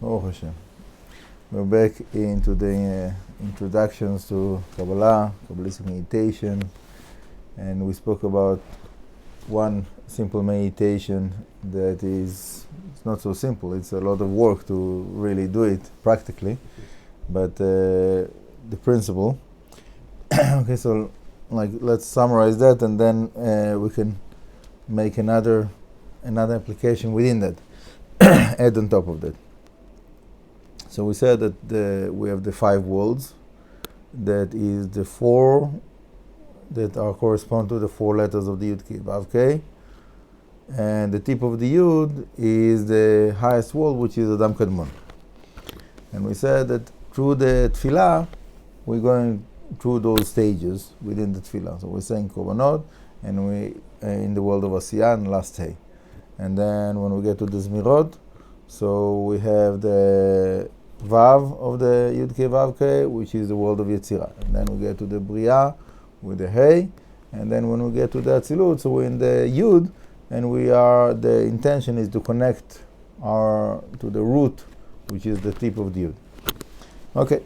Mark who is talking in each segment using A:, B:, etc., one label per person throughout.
A: Baruch Hashem. We're back into the introductions to Kabbalah, Kabbalistic meditation, and we spoke about one simple meditation that is it's not so simple. It's a lot of work to really do it practically, but the principle. Okay, so let's summarize that, and then we can make another application within that, add on top of that. So we said that we have the 5 worlds, that is the 4 that are correspond to the 4 letters of the Yud K Vav K, and the tip of the Yud is the highest world, which is Adam Kadmon. And we said that through the Tefillah, we're going through those stages within the Tefillah. So we're saying Korbanot, and we in the world of Asiyah and last Hay. And then when we get to the Zmirot, so we have the Vav of the Yud K Vav K, which is the world of Yetzirah. And then we get to the Bria with the Hay. And then when we get to the Atzilut, so we're in the Yud, and the intention is to connect to the root, which is the tip of the Yud. Okay.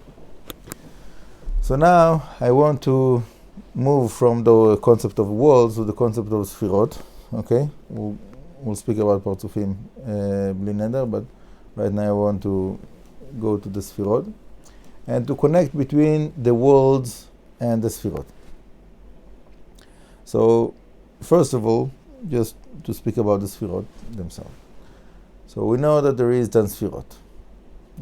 A: So now I want to move from the concept of worlds to the concept of Sfirot. Okay? We'll speak about Partzufim Bli Neder, but right now I want to go to the Sfirot and to connect between the worlds and the Sfirot. So, first of all, just to speak about the Sfirot themselves. So we know that there is 10 Sfirot.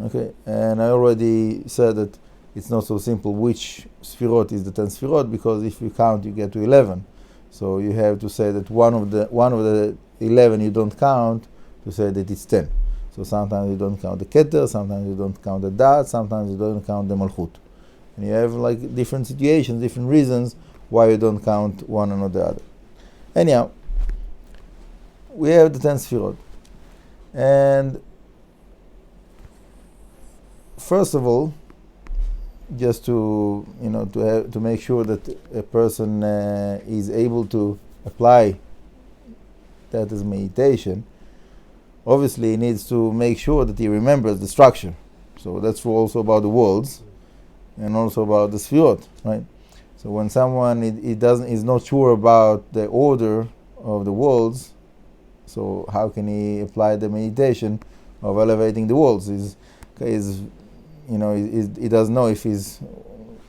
A: Okay, and I already said that it's not so simple which Sfirot is the 10 Sfirot, because if you count you get to 11. So you have to say that one of the 11 you don't count to say that it's 10. So sometimes you don't count the Keter, sometimes you don't count the Dat, sometimes you don't count the Malchut. And you have different situations, different reasons why you don't count one or the other. Anyhow, we have the 10 Sfirot. And first of all, just to make sure that a person is able to apply that as meditation, obviously he needs to make sure that he remembers the structure. So that's true also about the worlds and also about the Sfirot, right? So when someone is not sure about the order of the worlds, so how can he apply the meditation of elevating the worlds? He doesn't know if he's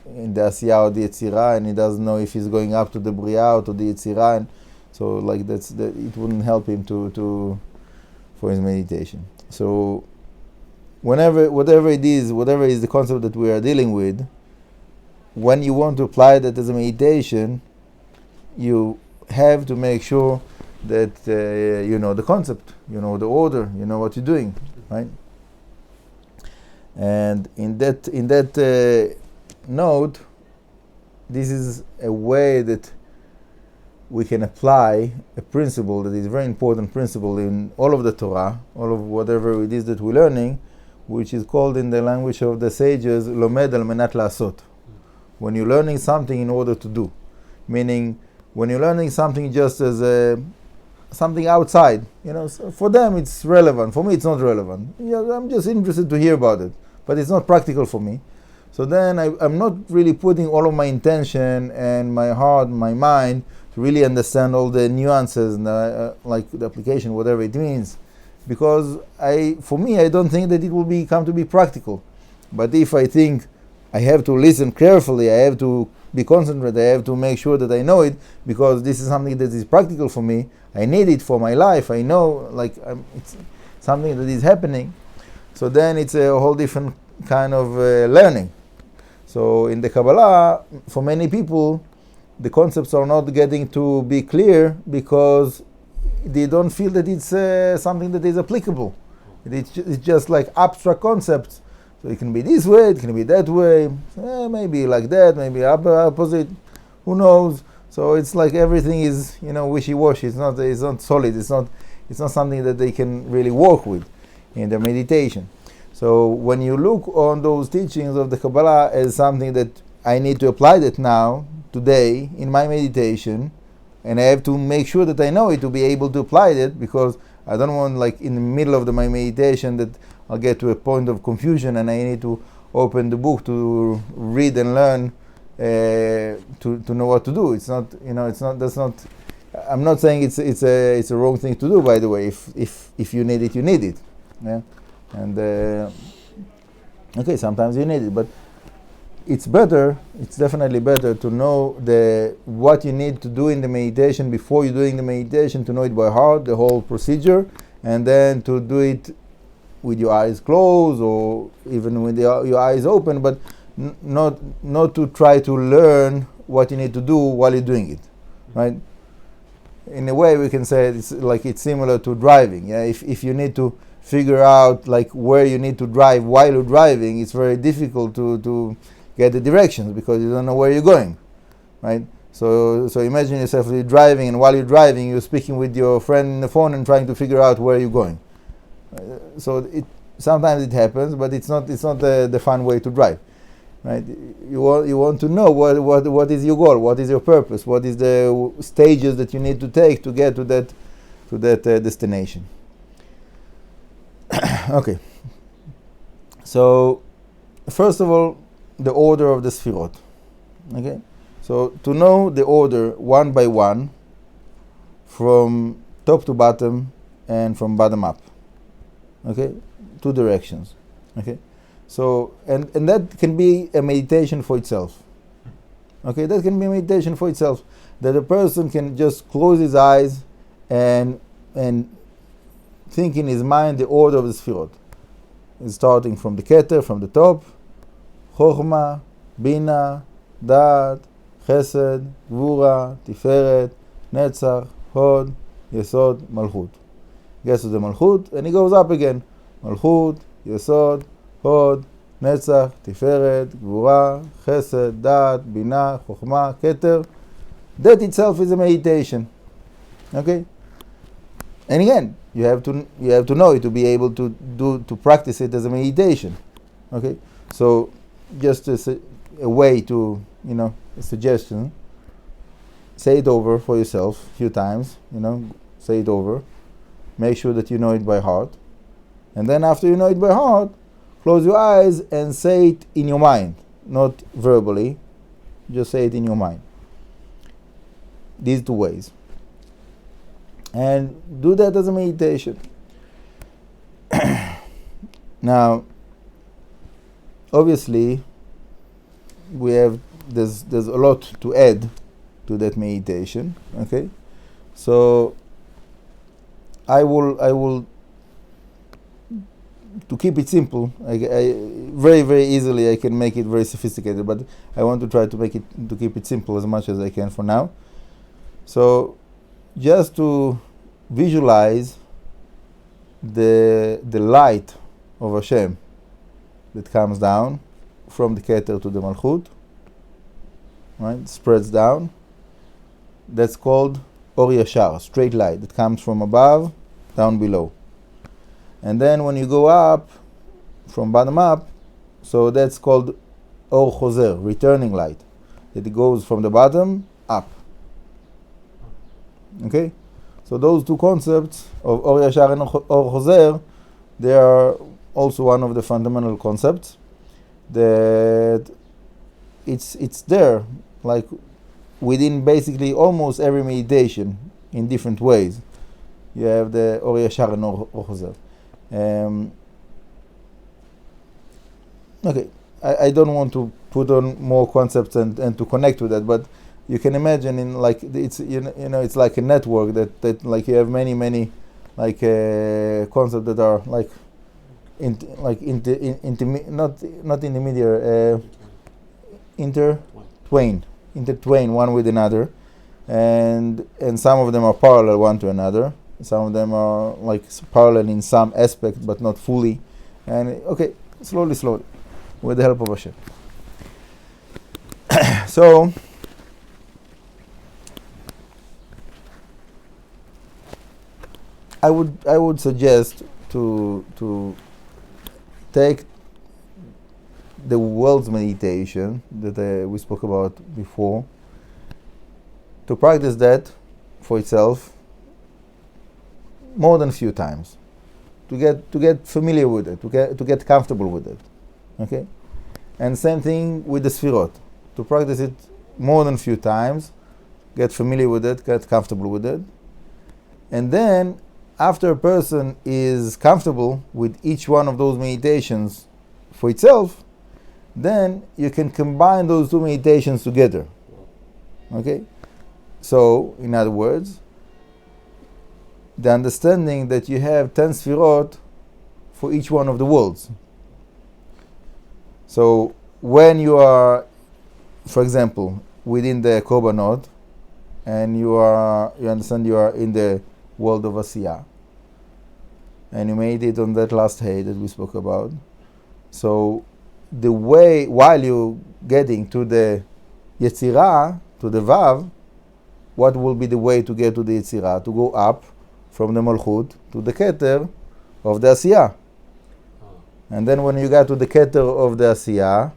A: in the Asiyah or the Yetzirah, and he doesn't know if he's going up to the Bria or to the Yetzirah, and so it wouldn't help him for his meditation. So whatever is the concept that we are dealing with, when you want to apply that as a meditation, you have to make sure that you know the concept, you know the order, you know what you're doing, right? And in that note, this is a way that we can apply a principle that is a very important principle in all of the Torah, all of whatever it is that we're learning, which is called in the language of the sages, lomed al menat la'asot. When you're learning something in order to do, meaning when you're learning something just as something outside, so for them it's relevant. For me, it's not relevant. I'm just interested to hear about it, but it's not practical for me. So then I'm not really putting all of my intention and my heart, my mind, to really understand all the nuances and like the application, whatever it means, because for me, I don't think that it will come to be practical. But if I think I have to listen carefully, I have to be concentrated, I have to make sure that I know it, because this is something that is practical for me, I need it for my life, I know, it's something that is happening, so then it's a whole different kind of learning. So in the Kabbalah, for many people, the concepts are not getting to be clear because they don't feel that it's something that is applicable. It's just like abstract concepts. So it can be this way, it can be that way, maybe like that, maybe opposite, who knows? So it's like everything is, wishy-washy. It's not solid. It's not something that they can really work with in their meditation. So when you look on those teachings of the Kabbalah as something that I need to apply that now, today, in my meditation, and I have to make sure that I know it to be able to apply it, because I don't want, like, in the middle of my meditation that, I'll get to a point of confusion, and I need to open the book to read and learn to know what to do. It's not, it's not. That's not. I'm not saying it's a wrong thing to do. By the way, if you need it, you need it. Yeah, and okay, sometimes you need it, but it's better. It's definitely better to know what you need to do in the meditation before you're doing the meditation, to know it by heart, the whole procedure, and then to do it with your eyes closed or even with your eyes open, but not to try to learn what you need to do while you're doing it, right? In a way, we can say it's similar to driving. Yeah, if you need to figure out like where you need to drive while you're driving, it's very difficult to get the directions because you don't know where you're going, right? So imagine yourself driving, and while you're driving, you're speaking with your friend on the phone and trying to figure out where you're going. So sometimes it happens, but it's not the fun way to drive, right? You want to know what is your goal, what is your purpose, what is the stages that you need to take to get to that destination. Okay. So first of all, the order of the Sfirot. Okay. So to know the order one by one, from top to bottom and from bottom up. Okay, 2 directions. Okay, so and that can be a meditation for itself. Okay, that can be a meditation for itself. That a person can just close his eyes and think in his mind the order of the Sfirot. It's starting from the Keter, from the top, Chochma, Bina, Da'at, Chesed, Gvura, Tiferet, Netzach, Hod, Yesod, Malchut. Gets to the Malchut, and he goes up again. Malchut, Yesod, Hod, Netzach, Tiferet, Gvura, Chesed, Da'at, Bina, Chochma, Keter. That itself is a meditation. Okay? And again, you have to know it to be able to practice it as a meditation. Okay? So just as a way to, a suggestion, say it over for yourself a few times, say it over. Make sure that you know it by heart. And then after you know it by heart, close your eyes and say it in your mind, not verbally. Just say it in your mind. These 2 ways. And do that as a meditation. Now, obviously, there's a lot to add to that meditation. Okay? So I will to keep it simple. I very, very easily I can make it very sophisticated, but I want to try to keep it simple as much as I can for now. So just to visualize the light of Hashem that comes down from the Keter to the Malchut, right? Spreads down. That's called Or Yashar, straight light that comes from above down below. And then when you go up from bottom up, so that's called Or Choser, returning light. It goes from the bottom up. Okay? So those 2 concepts of Or Yashar and Or Choser, they are also one of the fundamental concepts that it's there, like within basically almost every meditation in different ways. You have the Or Yashar and Or Choser. Okay, I don't want to put on more concepts and to connect with that, but you can imagine it's it's like a network that like you have many like concepts that are like intertwined one with another, and some of them are parallel one to another. Some of them are like parallel in some aspect, but not fully. And okay, slowly, with the help of Hashem. So, I would suggest to take the world's meditation that we spoke about before, to practice that for itself more than a few times. to get familiar with it, to get comfortable with it. Okay? And same thing with the Sfirot. To practice it more than a few times, get familiar with it, get comfortable with it. And then, after a person is comfortable with each one of those meditations for itself, then you can combine those two meditations together. Okay? So, in other words, the understanding that you have 10 Sfirot for each one of the worlds. So, when you are, for example, within the Korbanot, and you understand you are in the world of Asiyah, and you meditate on that last hay that we spoke about. So, the way, while you're getting to the Yetzirah, to the Vav, what will be the way to get to the Yetzirah? To go up from the Malchut to the Keter of the Asiyah. And then when you get to the Keter of the Asiyah,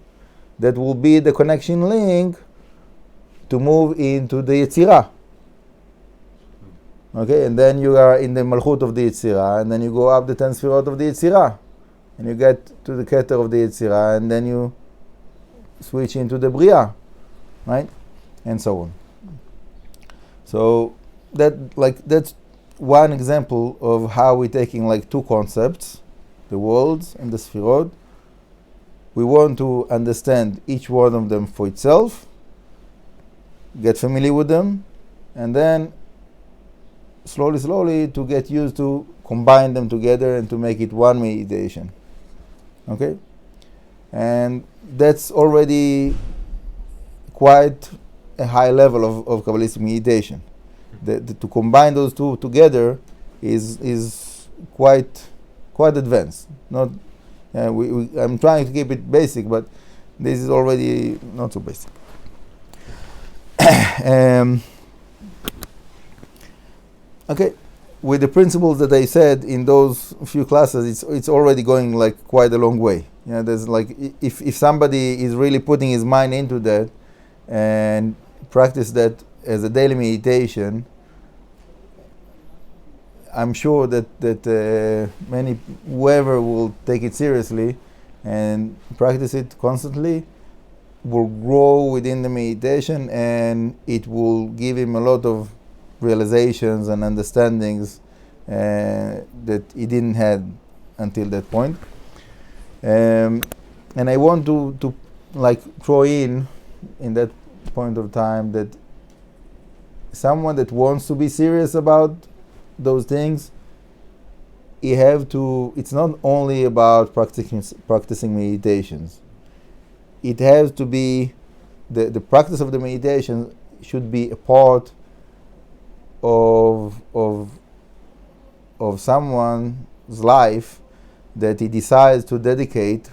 A: that will be the connection link to move into the Yetzirah. Okay, and then you are in the Malchut of the Yetzirah, and then you go up the 10 Sfirot of the Yetzirah, and you get to the Keter of the Yetzirah, and then you switch into the Bria, right? And so on. So that's one example of how we're taking like two concepts, the worlds and the Sfirot. We want to understand each one of them for itself, get familiar with them, and then slowly to get used to combine them together and to make it one meditation. Okay? And that's already quite a high level of Kabbalistic meditation. To combine those two together is quite advanced. Not I'm trying to keep it basic, but this is already not so basic. Okay, with the principles that I said in those few classes, it's already going like quite a long way. There's like if somebody is really putting his mind into that and practice that as a daily meditation, I'm sure that whoever will take it seriously and practice it constantly will grow within the meditation, and it will give him a lot of realizations and understandings that he didn't have until that point. And I want to like throw in that point of time that someone that wants to be serious about those things, it's not only about practicing meditations. It has to be, the practice of the meditation should be a part of someone's life that he decides to dedicate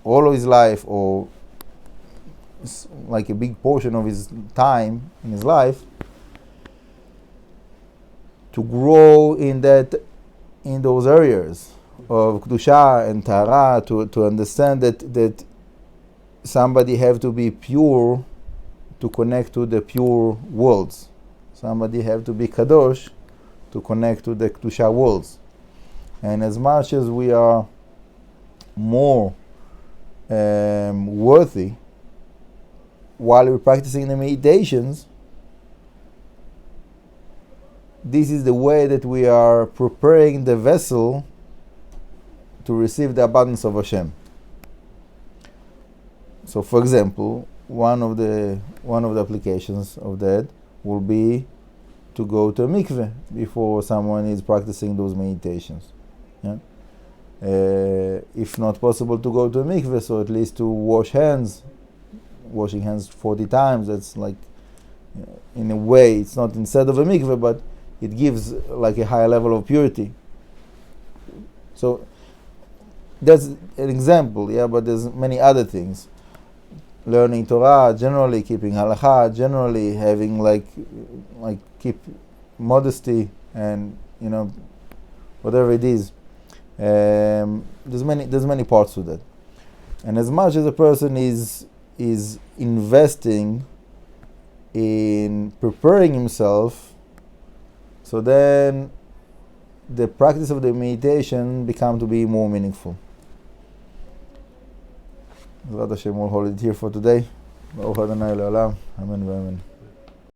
A: all of his life, or like a big portion of his time in his life, to grow in those areas of Kedusha and Tahara, to understand that somebody have to be pure to connect to the pure worlds. Somebody have to be Kadosh to connect to the Kedusha worlds. And as much as we are more worthy while we're practicing the meditations, this is the way that we are preparing the vessel to receive the abundance of Hashem. So, for example, one of the applications of that will be to go to a mikveh before someone is practicing those meditations. Yeah? If not possible to go to a mikveh, so at least to wash hands. Washing hands 40 times, that's like, in a way, it's not instead of a mikveh, but it gives like a higher level of purity. So that's an example, but there's many other things. Learning Torah, generally keeping halakha, generally having like keep modesty, and whatever it is. There's many parts to that. And as much as a person is investing in preparing himself, so then the practice of the meditation become to be more meaningful. Hashem will hold it here for today. Baruch Adonai Le'olam. Amen.